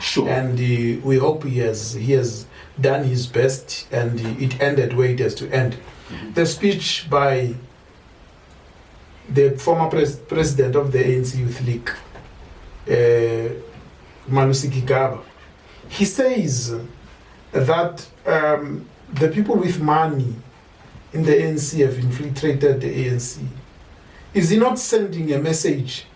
Sure. And we hope he has done his best, and it ended where it has to end. Mm-hmm. The speech by the former president of the ANC Youth League, Malusiki Gaba, he says that the people with money in the ANC have infiltrated the ANC. Is he not sending a message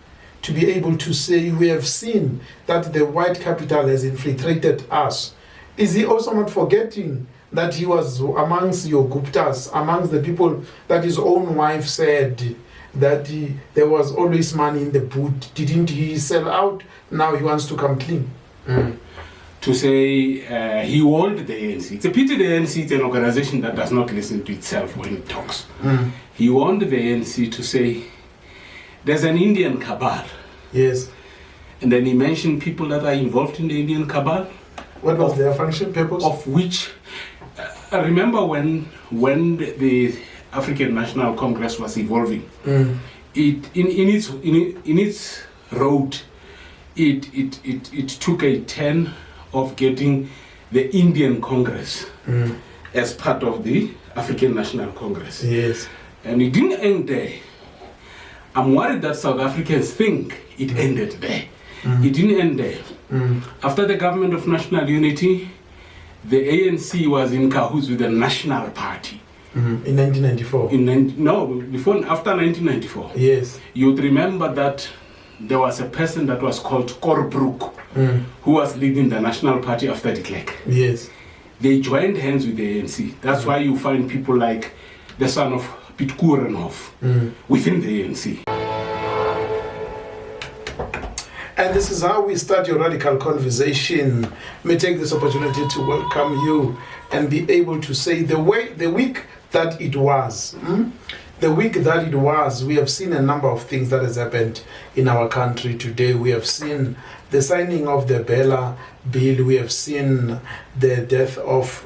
to be able to say, we have seen that the white capital has infiltrated us? Is he also not forgetting that he was amongst your Guptas, amongst the people that his own wife said that there was always money in the boot? Didn't he sell out? Now he wants to come clean. To say he warned the ANC. It's a pity the ANC is an organization that does not listen to itself when it talks. He warned the ANC to say, there's an Indian cabal. Yes. And then he mentioned people that are involved in the Indian cabal. What was their function, purpose? Of which, I remember when the African National Congress was evolving, in its road, it took a turn of getting the Indian Congress as part of the African National Congress. Yes. And it didn't end there. I'm worried that South Africans think it ended there. It didn't end there. After the government of national unity, the ANC was in cahoots with the National Party. In 1994? After 1994. Yes. You'd remember that there was a person that was called Corbrook, who was leading the National Party after de Klerk. Yes. They joined hands with the ANC. That's why you find people like the son of Piet Koerenhof within the ANC. And this is how we start your radical conversation. Let me take this opportunity to welcome you and be able to say the week that it was. The week that it was, we have seen a number of things that has happened in our country today. We have seen the signing of the Bella bill. We have seen the death of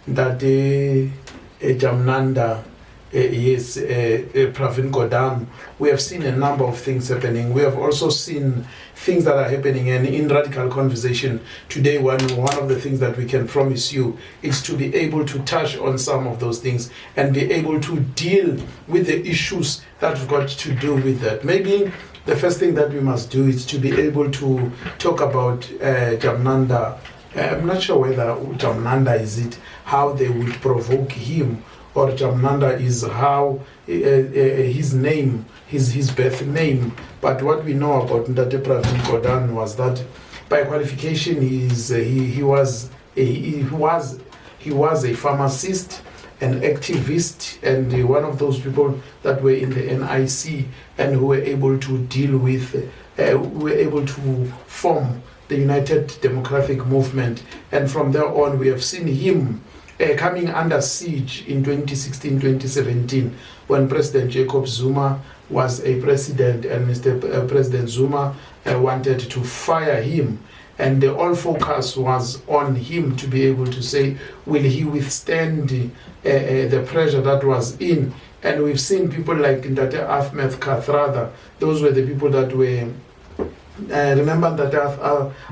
Ndade Jamnanda. Pravin Gordhan. We have seen a number of things happening. We have also seen things that are happening, and in radical conversation today, one of the things that we can promise you is to be able to touch on some of those things and be able to deal with the issues that have got to do with that. Maybe the first thing that we must do is to be able to talk about Jamnanda. I'm not sure whether Jamnanda is it, how they would provoke him, or Jamnanda is how his name, his birth name. But what we know about Ndate Pravin Gordhan was that by qualification he was a pharmacist, an activist, and one of those people that were in the NIC and who were able to deal with, were able to form the United Democratic Movement. And from there on, we have seen him coming under siege in 2016-2017 when President Jacob Zuma was a president, and Mr. President Zuma wanted to fire him, and the all focus was on him to be able to say, will he withstand the pressure that was in? And we've seen people like Ndate Ahmed Kathrada. Those were the people that were remember that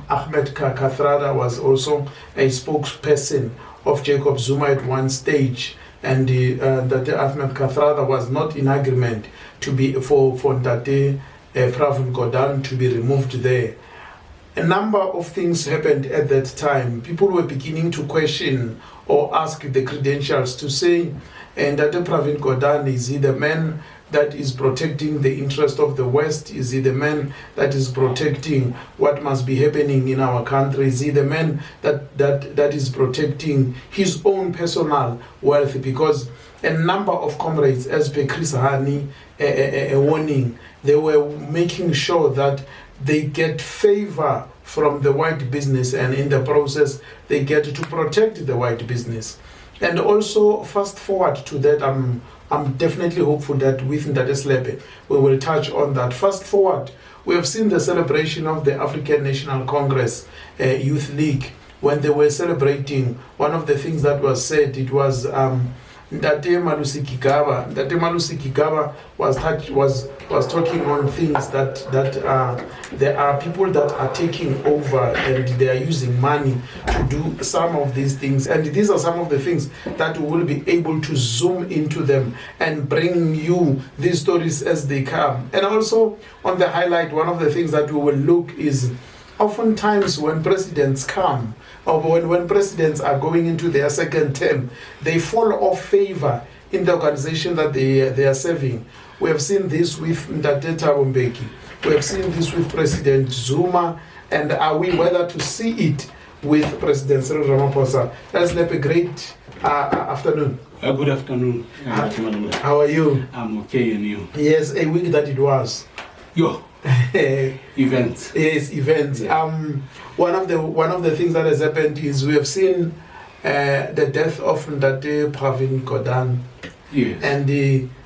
Ahmed Kathrada was also a spokesperson of Jacob Zuma at one stage, and that Ahmed Kathrada was not in agreement to be for Ndate Pravin Gordhan to be removed there. A number of things happened at that time. People were beginning to question or ask the credentials to say, Ndate Pravin Gordhan, is he the man that is protecting the interest of the West? Is he the man that is protecting what must be happening in our country? Is he the man that is protecting his own personal wealth? Because a number of comrades, as per Chris Hani, a warning, they were making sure that they get favor from the white business, and in the process they get to protect the white business. And also, fast forward to that, I'm definitely hopeful that with Ndate Slepe, we will touch on that. Fast forward, we have seen the celebration of the African National Congress Youth League. When they were celebrating, one of the things that was said, it was Ntate Malusi Gigaba was talking on things that there are people that are taking over and they are using money to do some of these things, and these are some of the things that we will be able to zoom into them and bring you these stories as they come. And also on the highlight, one of the things that we will look is oftentimes when presidents come, or when presidents are going into their second term, they fall off favor in the organization that they are serving. We have seen this with Ndate Thabo Mbeki. We have seen this with President Zuma, and are we whether to see it with President Cyril Ramaphosa? That's like a great afternoon. Good afternoon. How are you? I'm okay, and you? Yes, a week that it was. Yo. Events. Yes, events. Yeah. One of the things that has happened is we have seen the death of Ndate Pravin Gordhan. Yes. And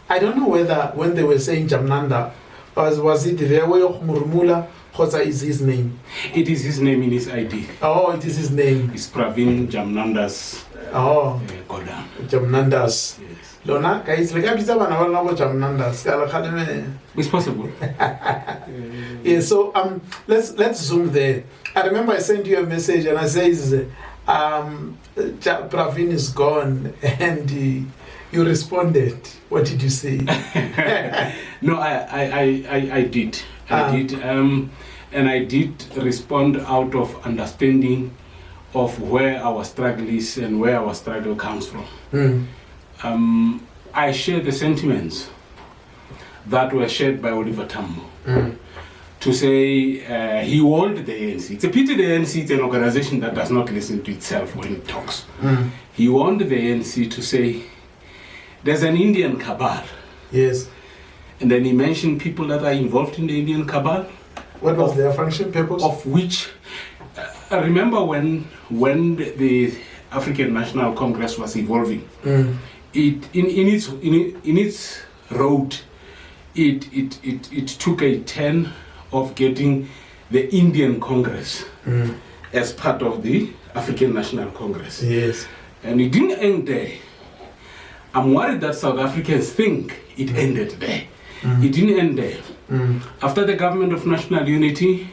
I don't know whether when they were saying Jamnanda, was it their way of Murmula? What is his name? It is his name in his ID. Oh, it is his name. It's Pravin Jamnandas Gordhan. Jamnandas. Yes. Lona, guys, like I said, Jamnandas. It's possible. Yeah, so let's zoom there. I remember I sent you a message and I says Pravin is gone, and you responded. What did you say? No, I did. I did. And I did respond out of understanding of where our struggle is and where our struggle comes from. I share the sentiments that were shared by Oliver Tambo to say he warned the ANC. It's a pity the ANC is an organization that does not listen to itself when it talks. He warned the ANC to say there's an Indian cabal. Yes. And then he mentioned people that are involved in the Indian cabal. What was their function, purpose? Of which, I remember when the African National Congress was evolving, it in its road, it took a turn of getting the Indian Congress as part of the African National Congress. Yes. And it didn't end there. I'm worried that South Africans think it ended there. It didn't end there. After the government of national unity,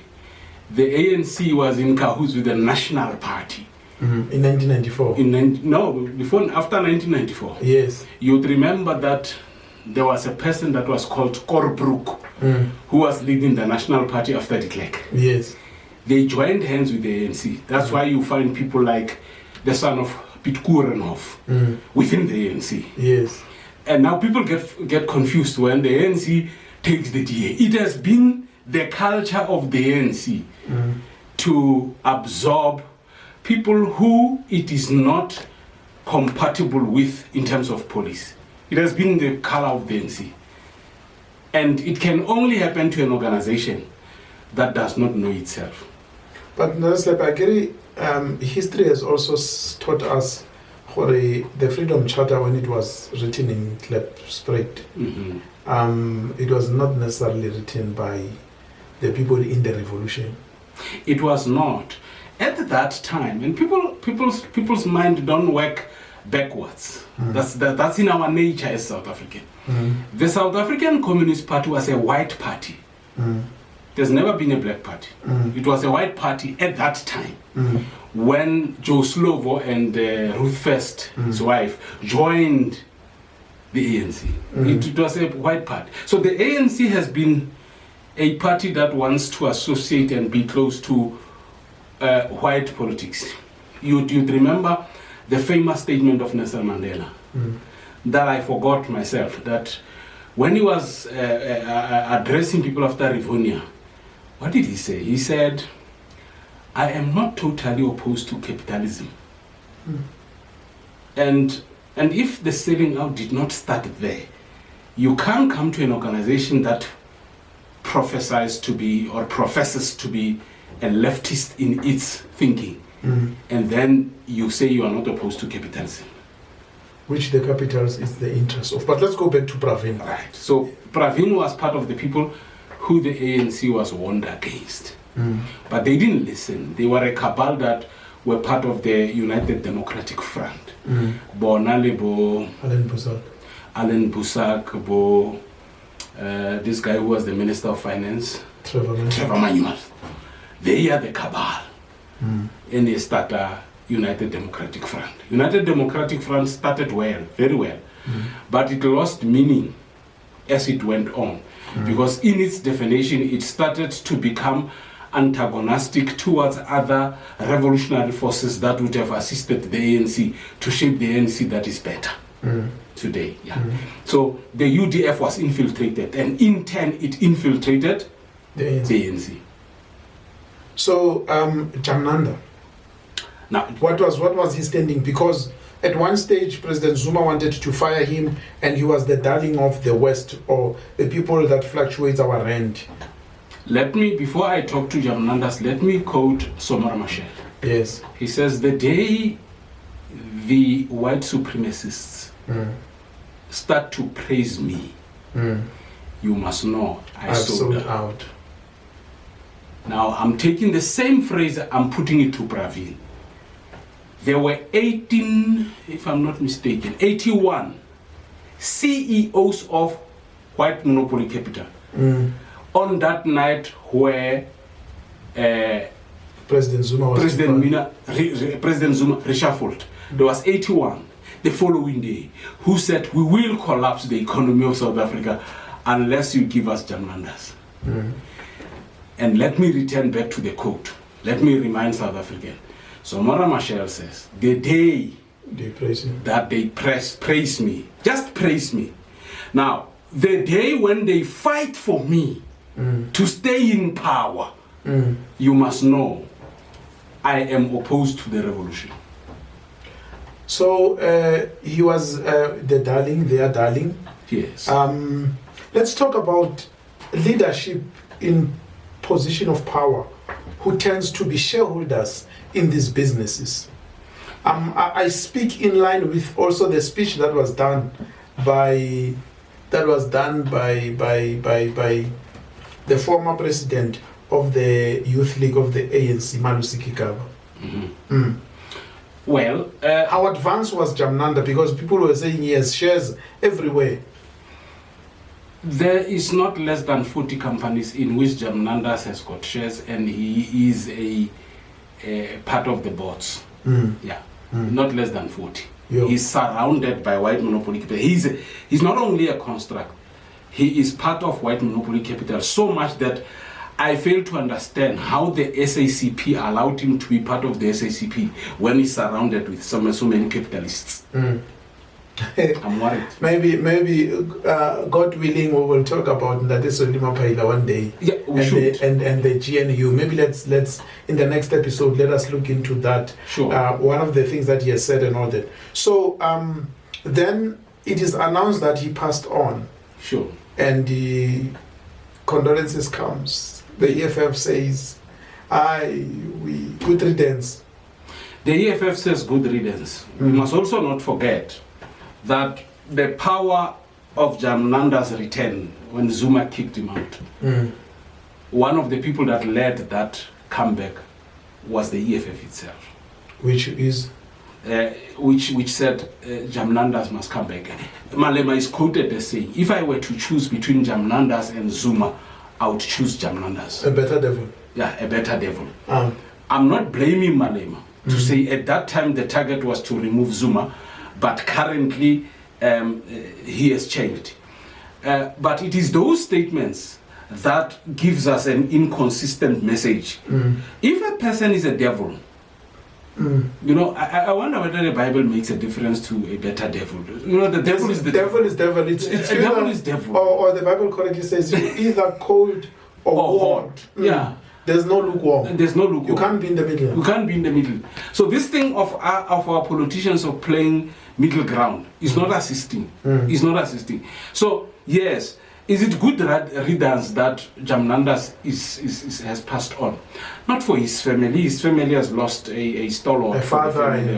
the ANC was in cahoots with the National Party. In 1994? After 1994. Yes. You'd remember that there was a person that was called Korbrook, who was leading the National Party after de Klerk. Yes. They joined hands with the ANC. That's why you find people like the son of Piet Koerenhof within the ANC. Yes. And now people get confused when the ANC takes the DA. It has been the culture of the ANC to absorb people who it is not compatible with in terms of policy. It has been the color of the ANC. And it can only happen to an organization that does not know itself. But Agiri, history has also taught us the Freedom Charter, when it was written in Klipspruit, it was not necessarily written by the people in the revolution. It was not. At that time, and people's mind don't work backwards. That's in our nature as South African. The South African Communist Party was a white party. There's never been a black party. It was a white party at that time. When Joe Slovo and Ruth First, his wife, joined the ANC. It was a white party. So the ANC has been a party that wants to associate and be close to white politics. You'd remember the famous statement of Nelson Mandela that I forgot myself, that when he was addressing people after Rivonia, what did he say? He said, I am not totally opposed to capitalism. And if the selling out did not start there, you can't come to an organization that professes to be a leftist in its thinking, and then you say you are not opposed to capitalism. Which the capitals is the interest of. But let's go back to Pravin. Right. So Pravin was part of the people who the ANC was warned against. But they didn't listen. They were a cabal that were part of the United Democratic Front. Bona le bo Alan Busak, Alan Busak, bo this guy who was the Minister of Finance, Trevor Manuel. They are the cabal. And they started United Democratic Front. United Democratic Front started well, very well, but it lost meaning as it went on, because in its definition it started to become antagonistic towards other revolutionary forces that would have assisted the ANC to shape the ANC that is better today. So the UDF was infiltrated, and in turn it infiltrated the ANC. So Jamnanda, now what was he standing? Because at one stage President Zuma wanted to fire him, and he was the darling of the West, or the people that fluctuates our rand. let me, before I talk to Jamnandas, let me quote Somara Machel. Yes. He says, the day the white supremacists start to praise me, you must know I sold out. Now I'm taking the same phrase, I'm putting it to Praveen. There were 18, if I'm not mistaken, 81 CEOs of white monopoly capital on that where President Zuma was President Zuma reshuffled. There was 81 the following day who said, we will collapse the economy of South Africa unless you give us Jamnandas. And let me return back to the quote. Let me remind South African. So Mara Machel says, the day that they praise me, just praise me. Now, the day when they fight for me to stay in power, you must know I am opposed to the revolution. So he was the darling, their darling. Yes. Let's talk about leadership in position of power who tends to be shareholders in these businesses. I speak in line with also the speech that was done by the former president of the Youth League of the ANC, Malusi Gigaba. Well, how advanced was Jamnanda? Because people were saying he has shares everywhere. there is not less than 40 companies in which Jamnandas has got shares, and he is a part of the boards. Not less than 40. He's surrounded by white monopoly capital. He's not only a construct, he is part of white monopoly capital, so much that I fail to understand how the SACP allowed him to be part of the SACP when he's surrounded with so many capitalists. I'm worried. Maybe God willing, we will talk about Ndadeso Limapaila one day. Yeah, we should. And the GNU. Maybe let's in the next episode let us look into that. Sure. One of the things that he has said and all that. So then it is announced that he passed on. Sure. And the condolences comes. The EFF says, good riddance. The EFF says good riddance. We must also not forget that the power of Jamnanda's return when Zuma kicked him out, one of the people that led that comeback was the EFF itself. Which is? Which said Jamnandas must come back. Malema is quoted as saying, if I were to choose between Jamnandas and Zuma, I would choose Jamnandas. A better devil. Yeah, a better devil. I'm not blaming Malema to say at that time the target was to remove Zuma, but currently he has changed. But it is those statements that gives us an inconsistent message. If a person is a devil, you know, I wonder whether the Bible makes a difference to a better devil. You know, the devil is the devil. Is devil. It's a devil is devil. Or the Bible correctly says you're either cold or warm. Yeah. There's no lukewarm. There's no lukewarm. You can't be in the middle. You can't be in the middle. So this thing of our politicians of playing middle ground is not assisting. It's not assisting. So yes, is it good riddance that Jamnandas has passed on? Not for his family. His family has lost a stalwart, a father, and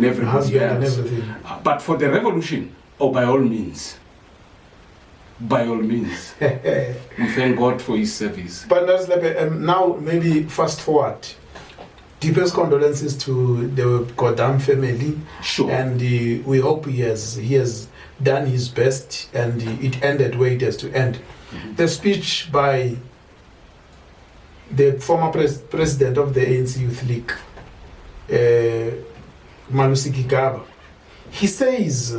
everybody else. And everything. But for the revolution, by all means. By all means. We thank God for his service. But now maybe fast forward. Deepest condolences to the Godam family. Sure. And we hope he has done his best and it ended where it has to end. Mm-hmm. The speech by the former president of the ANC Youth League, Malusiki Gaba, he says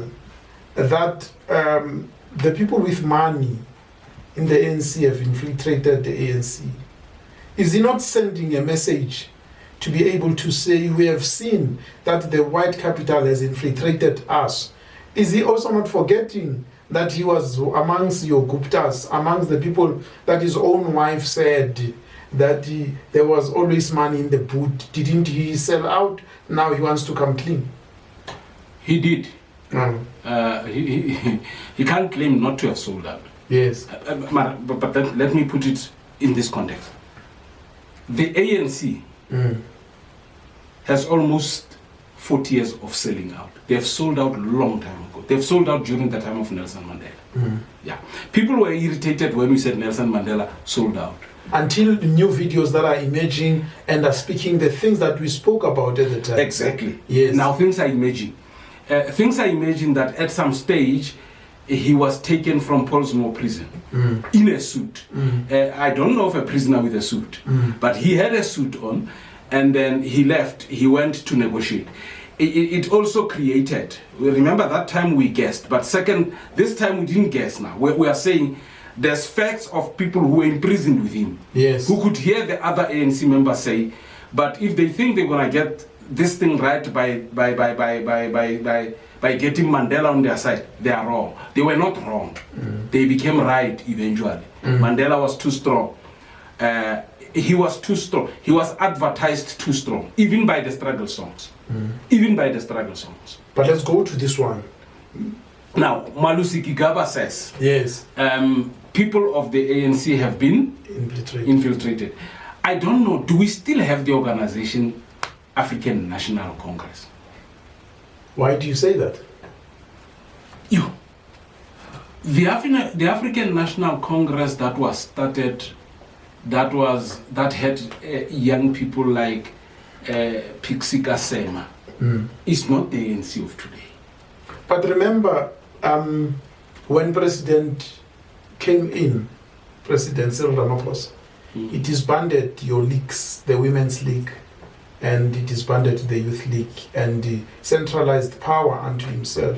that the people with money in the ANC have infiltrated the ANC. Is he not sending a message to be able to say, we have seen that the white capital has infiltrated us? Is he also not forgetting that he was amongst your Guptas, amongst the people that his own wife said that there was always money in the boot? Didn't he sell out? Now he wants to come clean. He did. Mm. He can't claim not to have sold out. Yes. But let me put it in this context. The ANC has almost 40 years of selling out. They have sold out a long time ago. They've sold out during the time of Nelson Mandela. Yeah. People were irritated when we said Nelson Mandela sold out. Until the new videos that are emerging and are speaking the things that we spoke about at the time. Exactly. Yes. Now things are emerging. Things are emerging that at some stage he was taken from Pollsmoor prison in a suit. I don't know of a prisoner with a suit, but he had a suit on, and then he left. He went to negotiate. It also created, remember that time we guessed, but second, this time we didn't guess now. We are saying there's facts of people who were imprisoned with him, yes, who could hear the other ANC members say, but if they think they're going to get this thing right by getting Mandela on their side, they are wrong. They were not wrong. They became right eventually. Mandela was too strong. He was too strong. He was advertised too strong, even by the struggle songs. Even by the struggle songs. But let's go to this one. Now, Malusiki Gaba says, yes, people of the ANC have been infiltrated. I don't know, do we still have the organization African National Congress? Why do you say that? The African National Congress that was started, that had young people like Pixie Kasema, is not the ANC of today. But remember, when President came in, President Cyril Ramaphosa, it disbanded your leagues, the Women's League, and it disbanded the Youth League, and he centralized power unto himself.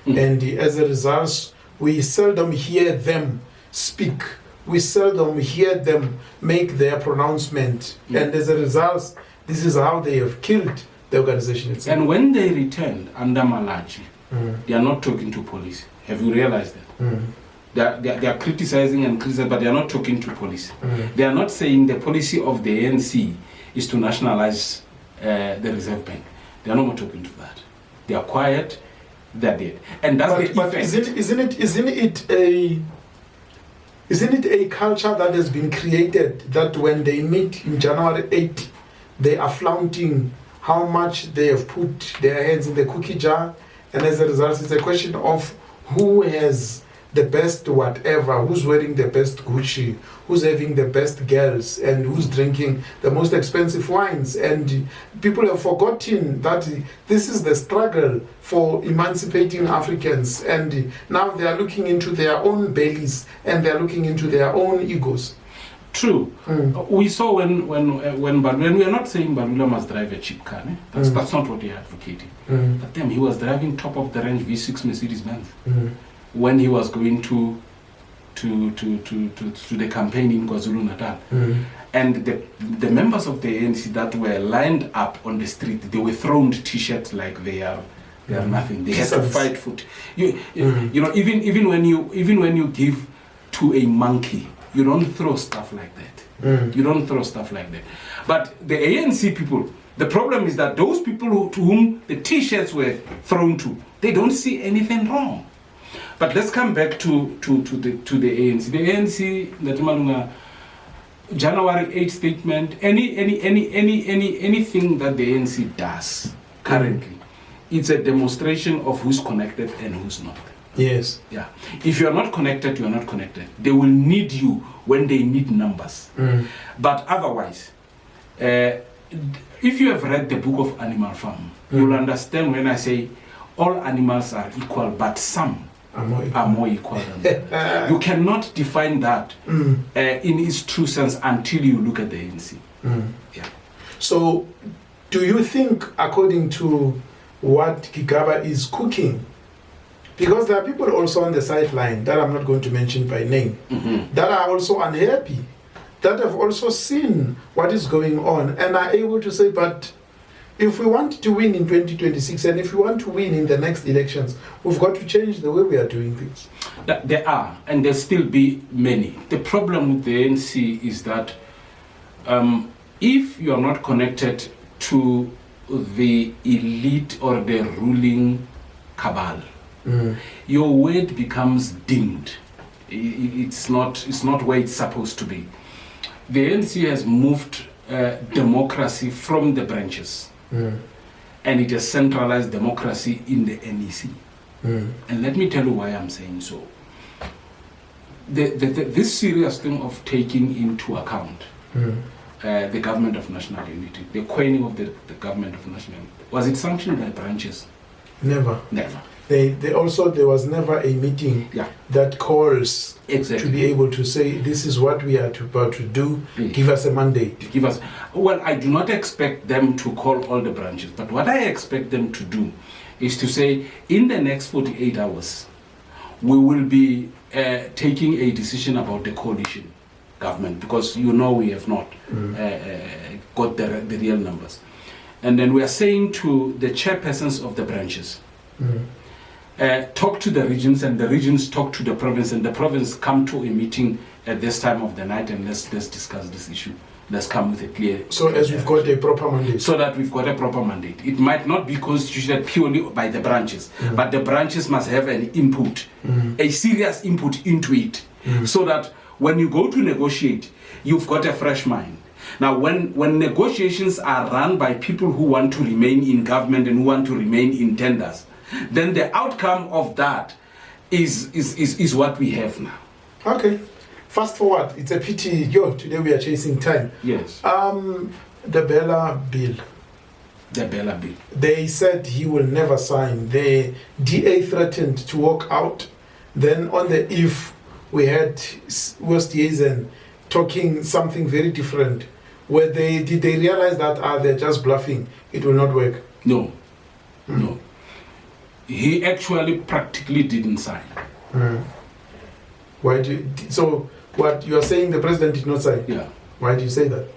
And as a result, we seldom hear them speak. We seldom hear them make their pronouncement. And as a result, this is how they have killed the organization itself. And when they returned under Malachi, they are not talking to police. Have you realized that? They are criticizing and criticizing, but they are not talking to police. They are not saying the policy of the ANC is to nationalize the Reserve Bank. They are not more talking to that. They are quiet. They're dead. And that's the but effect. Isn't it a culture that has been created that when they meet in January 8, they are flaunting how much they have put their hands in the cookie jar, and as a result, it's a question of who has the best whatever, who's wearing the best Gucci, who's having the best girls, and who's drinking the most expensive wines. And people have forgotten that this is the struggle for emancipating Africans, and now they are looking into their own bellies and they are looking into their own egos. True. We saw when we are not saying Balula must drive a cheap car. That's not what we are advocating. But then he was driving top of the range V6 Mercedes-Benz when he was going to the campaign in KwaZulu-Natal. And the members of the ANC that were lined up on the street, they were thrown T-shirts like they are nothing. They had to fight for you know, even when you give to a monkey, you don't throw stuff like that. You don't throw stuff like that. But the ANC people, the problem is that those people to whom the T-shirts were thrown to, they don't see anything wrong. But let's come back to the ANC. The ANC, Malunga, January 8 statement, anything that the ANC does currently, it's a demonstration of who's connected and who's not. Yes. Yeah. If you are not connected, you are not connected. They will need you when they need numbers. But otherwise, if you have read the book of Animal Farm, you'll understand when I say all animals are equal, but some are more equal than that. You cannot define that in its true sense until you look at the ANC. Yeah. So, do you think, according to what Gigaba is cooking, because there are people also on the sideline that I'm not going to mention by name, that are also unhappy, that have also seen what is going on, and are able to say, but if we want to win in 2026, and if we want to win in the next elections, we've got to change the way we are doing things. There are, and there still be many. The problem with the ANC is that if you are not connected to the elite or the ruling cabal, your weight becomes dimmed. It's not where it's supposed to be. The ANC has moved democracy from the branches, and it has centralized democracy in the NEC. And let me tell you why I'm saying so. This serious thing of taking into account the government of national unity, the coining of the government of national unity, was it sanctioned by branches? Never. Never. They also, there was never a meeting that calls to be able to say, this is what we are about to do, give us a mandate. Give us. Well, I do not expect them to call all the branches, but what I expect them to do is to say, in the next 48 hours, we will be taking a decision about the coalition government, because we have not got the real numbers. And then we are saying to the chairpersons of the branches, talk to the regions, and the regions talk to the province, and the province come to a meeting at this time of the night, and let's discuss this issue. Let's come with a clear... So as we've got a proper mandate. So that we've got a proper mandate. It might not be constituted purely by the branches, but the branches must have an input, a serious input into it, so that when you go to negotiate, you've got a fresh mind. Now, when negotiations are run by people who want to remain in government and who want to remain in tenders, then the outcome of that is what we have now. Okay. Fast forward. It's a pity. Today we are chasing time. Yes. The Bella bill. The Bella bill. They said he will never sign. The DA threatened to walk out. Then on the eve, we had West Yezen talking something very different. Where did they realize that they're just bluffing? It will not work. No. No. He actually practically didn't sign. Why so what you are saying, the president did not sign? Yeah. Why do you say that?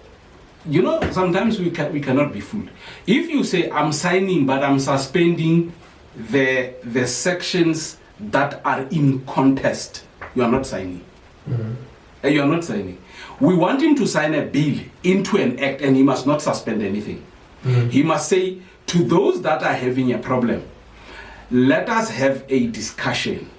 Sometimes we cannot be fooled. If you say I'm signing but I'm suspending the sections that are in contest, you are not signing. You are not signing. We want him to sign a bill into an act, and he must not suspend anything. He must say to those that are having a problem, let us have a discussion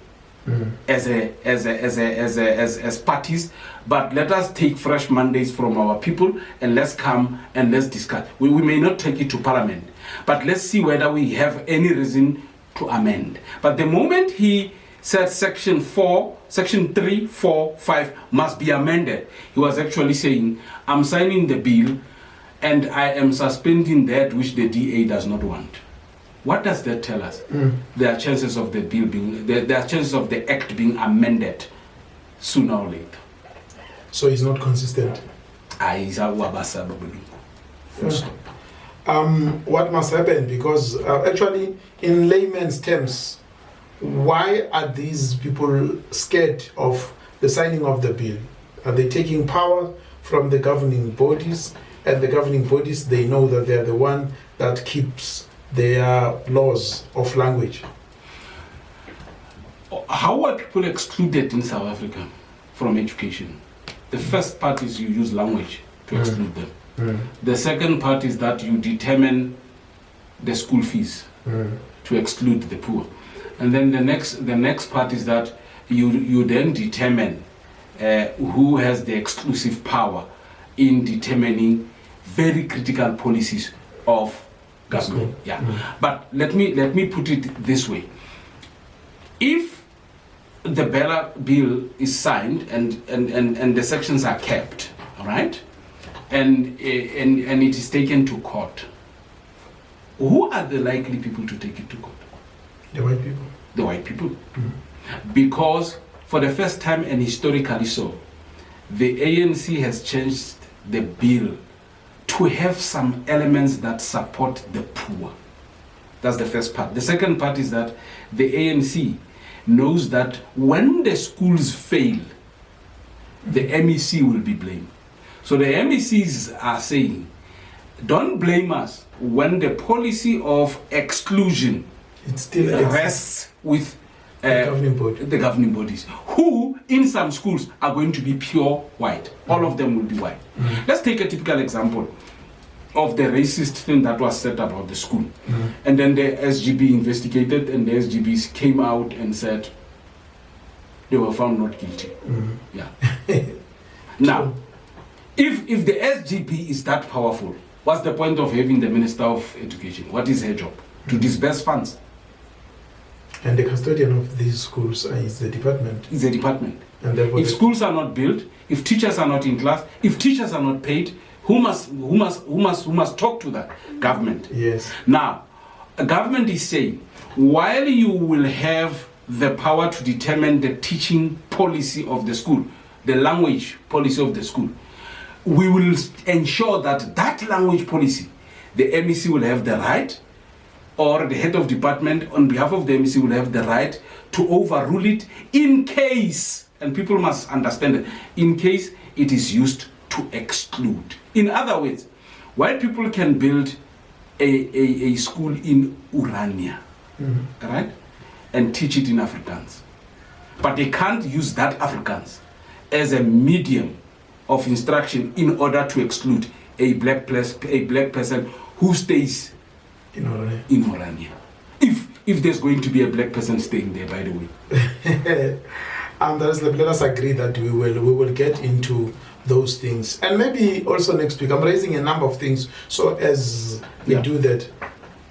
as parties, but let us take fresh mandates from our people, and let's come and let's discuss. We may not take it to Parliament, but let's see whether we have any reason to amend. But the moment he said section 3, 4, 5 must be amended, he was actually saying, I'm signing the bill and I am suspending that which the DA does not want. What does that tell us? There are chances of the bill there are chances of the act being amended sooner or later. So he's not consistent. What must happen? Because actually, in layman's terms, why are these people scared of the signing of the bill? Are they taking power from the governing bodies? And the governing bodies, they know that they are the one that keeps their laws of language. How are people excluded in South Africa from education? The first part is you use language to exclude them. The second part is that you determine the school fees to exclude the poor. And then the next part is that you then determine who has the exclusive power in determining very critical policies of government. But let me put it this way. If the Bella bill is signed and the sections are kept, all right, and it is taken to court, who are the likely people to take it to court? The white people. The white people. Because for the first time, and historically so, the ANC has changed the bill to have some elements that support the poor. That's the first part. The second part is that the ANC knows that when the schools fail, the MEC will be blamed. So the MECs are saying, don't blame us when the policy of exclusion It still rests with the governing bodies, who in some schools are going to be pure white. All of them will be white. Let's take a typical example of the racist thing that was said about the school. And then the SGB investigated, and the SGBs came out and said they were found not guilty. Yeah. Now, if the SGB is that powerful, what's the point of having the Minister of Education? What is her job? To disburse funds. And the custodian of these schools is the department. It's a department. And therefore if schools are not built, if teachers are not in class, if teachers are not paid, who must talk to the government? Yes. Now, a government is saying, while you will have the power to determine the teaching policy of the school, the language policy of the school, we will ensure that that language policy, the MEC will have the right, or the head of department on behalf of the MEC will have the right to overrule it in case, and people must understand it, in case it is used to exclude. In other words, white people can build a school in Urania, right, and teach it in Afrikaans, but they can't use that Afrikaans as a medium of instruction in order to exclude a black person who stays in Orania. In Orania. If there's going to be a black person staying there, by the way. And let us agree that we will get into those things. And maybe also next week, I'm raising a number of things. So as we do that,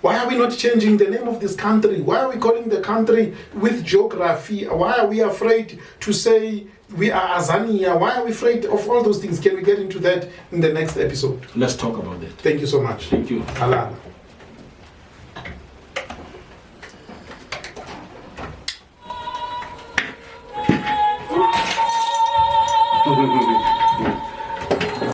why are we not changing the name of this country? Why are we calling the country with geography? Why are we afraid to say we are Azania? Why are we afraid of all those things? Can we get into that in the next episode? Let's talk about that. Thank you so much. Thank you. Halala. Thank you.